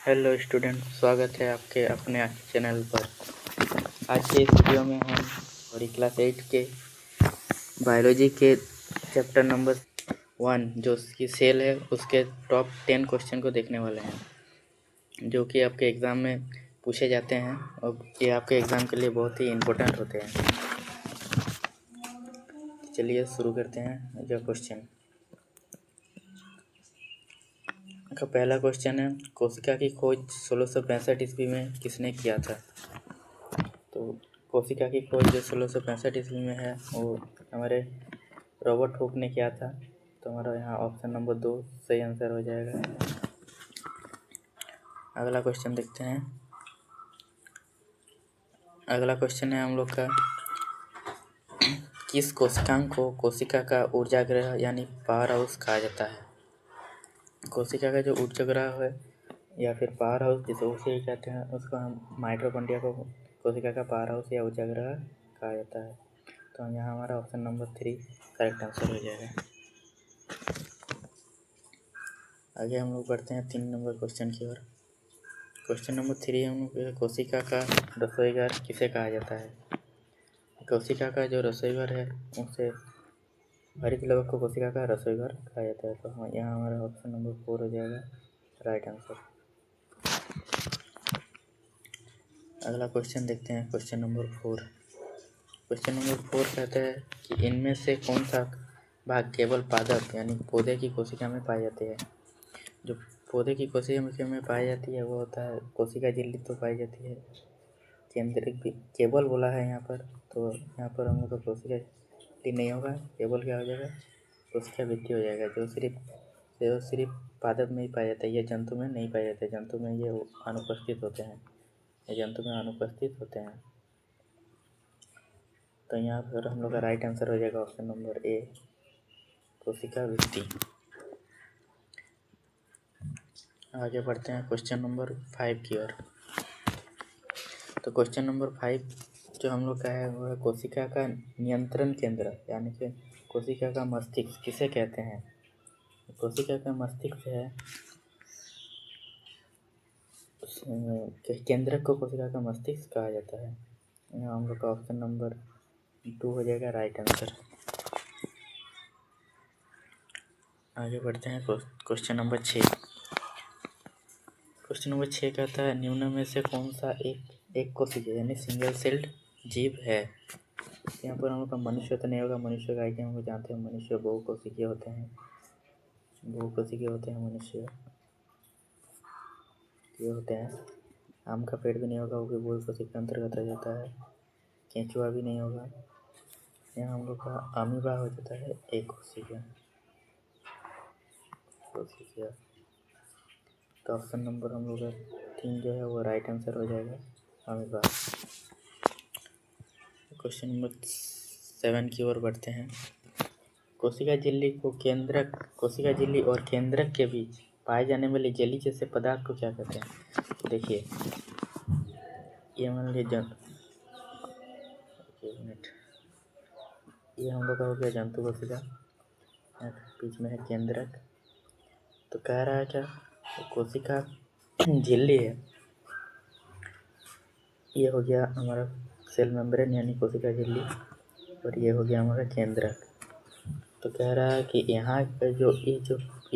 Hello student, स्वागत है आपके अपने चैनल पर। आज के इस वीडियो में हम हमारी क्लास 8 के बायोलॉजी के चैप्टर नंबर 1 जो उसकी सेल है उसके टॉप 10 क्वेश्चन को देखने वाले हैं, जो कि आपके एग्ज़ाम में पूछे जाते हैं और ये आपके एग्ज़ाम के लिए बहुत ही इम्पोर्टेंट होते हैं। चलिए शुरू करते हैं। जो क्वेश्चन का पहला क्वेश्चन है, कोशिका की खोज 1665 ईस्वी में किसने किया था? तो कोशिका की खोज जो 1665 ईस्वी में है वो हमारे रॉबर्ट हुक ने किया था। तो हमारा यहाँ ऑप्शन नंबर 2 सही आंसर हो जाएगा। अगला क्वेश्चन देखते हैं। अगला क्वेश्चन है हम लोग का, किस कोशिकांग को कोशिका का ऊर्जागृह यानी पावर हाउस कहा जाता है? कोशिका का जो ऊर्जागृह है या फिर पावर हाउस जिसे उसे कहते हैं, उसको हम माइटोकॉन्ड्रिया को कोशिका का पावर हाउस या ऊर्जागृह कहा जाता है। तो यहाँ हमारा ऑप्शन नंबर 3 करेक्ट आंसर हो जाएगा। आगे हम लोग बढ़ते हैं 3 नंबर क्वेश्चन की ओर। क्वेश्चन नंबर 3 हम लोग, कोशिका का रसोईघर किसे कहा जाता है? कोशिका का जो रसोईघर है उसे हरित लवक को कोशिका का रसोईघर कहा जाता है। तो यहाँ हमारा ऑप्शन नंबर 4 हो जाएगा राइट आंसर। अगला क्वेश्चन देखते हैं, क्वेश्चन नंबर 4। क्वेश्चन नंबर 4 कहता है कि इनमें से कौन सा भाग केवल पादप यानी पौधे की कोशिका में पाई जाती है? जो पौधे की कोशिका में पाई जाती है वो होता है कोशिका झिल्ली तो पाई जाती है। केंद्रिक केवल बोला है यहाँ पर, तो यहाँ पर हम लोग का कोशिका झिल्ली नहीं होगा, केवल क्या हो जाएगा, कोशिका भित्ति हो जाएगा, जो सिर्फ पादप में ही पाया जाता है। ये जंतु में नहीं पाया जाता है, जंतु में ये अनुपस्थित होते हैं, तो यहाँ पर हम लोग का राइट आंसर हो जाएगा ऑप्शन नंबर ए कोशिका भित्ति। आगे बढ़ते हैं क्वेश्चन नंबर 5 की ओर। तो क्वेश्चन नंबर 5 जो हम लोग का है वो है, कोशिका का नियंत्रण केंद्र यानी कि कोशिका का मस्तिष्क किसे कहते हैं? कोशिका का मस्तिष्क है, केंद्रक को कोशिका का मस्तिष्क कहा जाता है। यहाँ हम लोग का ऑप्शन नंबर 2 हो जाएगा राइट आंसर। आगे बढ़ते हैं क्वेश्चन नंबर 6। क्वेश्चन नंबर 6 कहता है, निम्न में से कौन सा एक कोशिकीय यानी सिंगल सेल्ड जीव है? यहाँ पर हम लोग का मनुष्य तो नहीं होगा, मनुष्य का आइडिया हम लोग जानते हैं, मनुष्य बहुकोशिकीय होते हैं, मनुष्य ये होते हैं। आम का पेड़ भी नहीं होगा, वो भी बहुकोशिकीय के अंतर्गत आ जाता है। केंचुआ भी नहीं होगा। यहाँ हम लोग का अमीबा हो जाता है एक कोशिकीय। तो ऑप्शन नंबर हम लोग का 3 जो है वो राइट आंसर हो जाएगा अमीबा। क्वेश्चन नंबर 7 की ओर बढ़ते हैं। कोशिका झिल्ली और केंद्रक के बीच पाए जाने वाले जेली जैसे पदार्थ को क्या कहते हैं? तो देखिए, ये मान लीजिए ये हम लोग का हो गया जंतु कोशिका, बीच में है केंद्रक। तो कह रहा है क्या, कोशिका झिल्ली है, ये हो गया हमारा सेल मेम्ब्रेन यानी कोशिका झिल्ली, और ये हो गया हमारा केंद्रक। तो कह रहा है कि यहाँ पर जो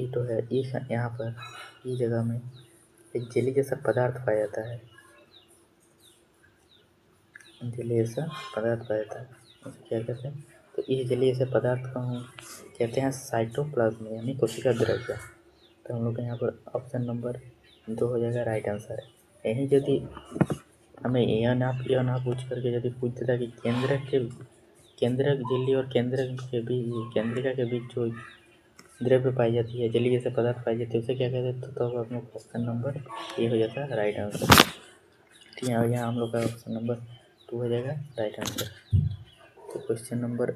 तो है, यहाँ पर इस जगह में एक जेली जैसा पदार्थ पाया जाता है, उसे क्या कहते हैं? तो इस जेली जैसे पदार्थ को हम कहते हैं साइटोप्लाज्म यानी कोशिका द्रव्य। तो हम लोग का यहाँ पर ऑप्शन नंबर 2 हो जाएगा राइट आंसर। यही यदि हमें यह ना पूछ करके यदि पूछ देता कि केंद्रक झिल्ली और केंद्रिका के बीच जो द्रव्य पाई जाती है, जेली जैसे पदार्थ पाई जाती है, उसे क्या कहते हैं? तो हम लोग ऑप्शन नंबर ए हो जाता है राइट आंसर। ठीक है, यहाँ हम लोग का ऑप्शन नंबर 2 हो जाएगा राइट आंसर। तो क्वेश्चन नंबर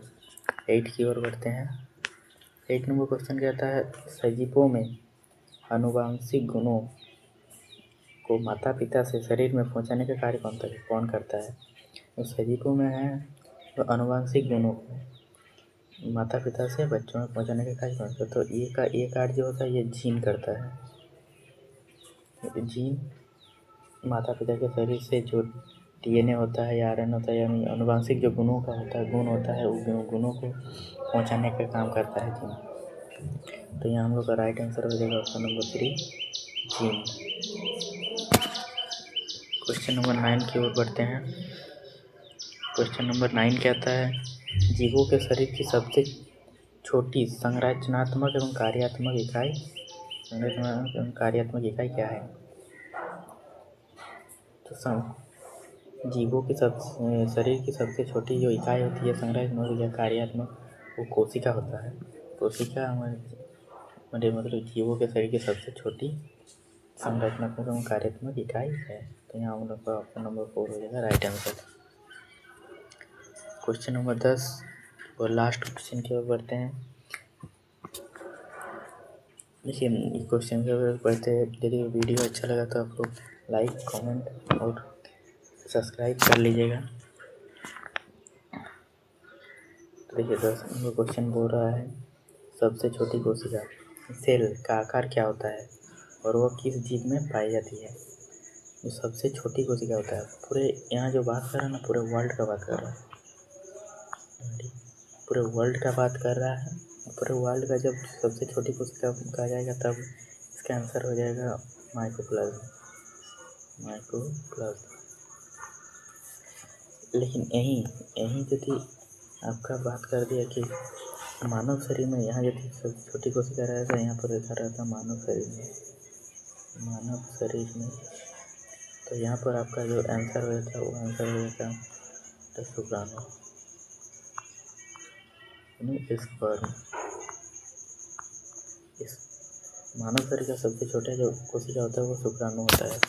8 की ओर बढ़ते हैं। 8 नंबर क्वेश्चन कहता है, सजीवों में आनुवांशिक गुणों को माता पिता से शरीर में पहुँचाने का कार्य कौन करता है? तो सजीवों में है तो आनुवांशिक गुणों को माता पिता से बच्चों में पहुँचाने का कार्य कौन करता है? तो ये कार्य जो होता है ये जीन करता है। जीन माता पिता के शरीर से जो DNA होता है या RNA होता है, यानी अनुवांशिक जो गुणों का होता है, गुण होता है, उन गुणों को पहुंचाने का काम करता है जीन। तो यहाँ हम लोग का राइट आंसर हो जाएगा option number 3, gene. Question number 9 की ओर बढ़ते हैं। क्वेश्चन नंबर 9 कहता है, जीवों के शरीर की सबसे छोटी संरचनात्मक एवं कार्यात्मक इकाई क्या है? तो जीवों के शरीर की सबसे छोटी जो इकाई होती है संरचनात्मक या कार्यात्मक, वो कोशिका होता है। कोशिका हमारे मतलब जीवों के शरीर की सबसे छोटी संरचनात्मक एवं कार्यात्मक इकाई है। तो यहाँ हम लोग का ऑप्शन नंबर 4 हो जाएगा राइट आंसर। क्वेश्चन नंबर 10 और लास्ट क्वेश्चन की ओर बढ़ते हैं। देखिए, क्वेश्चन के ओर बढ़ते हैं। यदि वीडियो अच्छा लगा तो आप लोग लाइक, कमेंट और सब्सक्राइब कर लीजिएगा। तो देखिए 10 नंबर क्वेश्चन बोल रहा है, सबसे छोटी कोशिका सेल का आकार क्या होता है और वह किस जीव में पाई जाती है? जो सबसे छोटी कोशिका होता है, पूरे यहाँ जो बात कर रहा है ना, पूरे वर्ल्ड का बात कर रहा है, पूरे वर्ल्ड का बात कर रहा है। पूरे वर्ल्ड का जब सबसे छोटी कोशिका कहा जाएगा तब इसका आंसर हो जाएगा माइक्रोप्लाज्म। लेकिन यहीं यदि आपका बात कर दिया कि मानव शरीर में, यहाँ यदि सबसे छोटी कोशिका रहेगा, यहाँ पर लिखा रहता मानव शरीर में, तो यहाँ पर आपका जो आंसर हो जाता है वो आंसर हो जाता है शुक्राणु, स्पर्म। इस मानव शरीर का सबसे छोटा जो कोशिका होता है वो शुक्राणु होता है।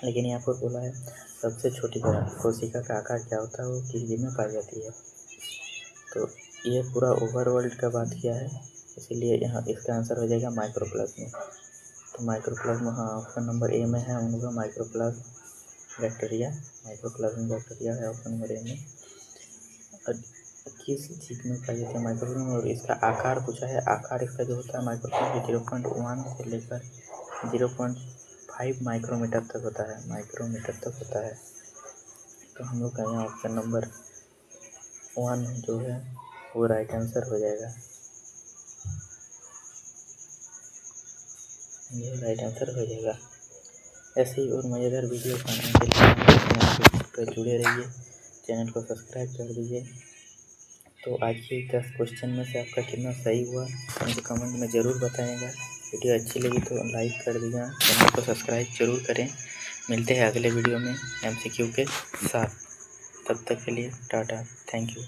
लेकिन यहाँ पर बोला है सबसे छोटी कोशिका का आकार क्या होता है, वो किस जीव में पाई जाती है। तो ये पूरा ओवरवर्ल्ड का बात किया है, इसीलिए यहाँ इसका आंसर हो जाएगा माइक्रोप्लाज्म। तो माइक्रोप्लाज्म, हाँ, ऑप्शन नंबर ए में है हम लोग का माइक्रोप्लाज्म बैक्टीरिया है ऑप्शन नंबर ए में। और किस जीव में पाई जाती है माइक्रोप्लाज्म, और इसका आकार पूछा है। आकार इसका जो होता है माइक्रोप्लाज्म 0.1 से लेकर 0.5 माइक्रोमीटर तक होता है। तो हम लोग का यहाँ ऑप्शन नंबर 1 जो है वो राइट आंसर हो जाएगा, ये राइट आंसर हो जाएगा। ऐसे ही और मज़ेदार वीडियो पाने के लिए चैनल पर जुड़े रहिए, चैनल को सब्सक्राइब कर दीजिए। तो आज के 10 क्वेश्चन में से आपका कितना सही हुआ मुझे कमेंट में ज़रूर बताइएगा। वीडियो अच्छी लगी तो लाइक कर दीजिए, चैनल को सब्सक्राइब जरूर करें। मिलते हैं अगले वीडियो में MCQ के साथ। तब तक के लिए टाटा, थैंक यू।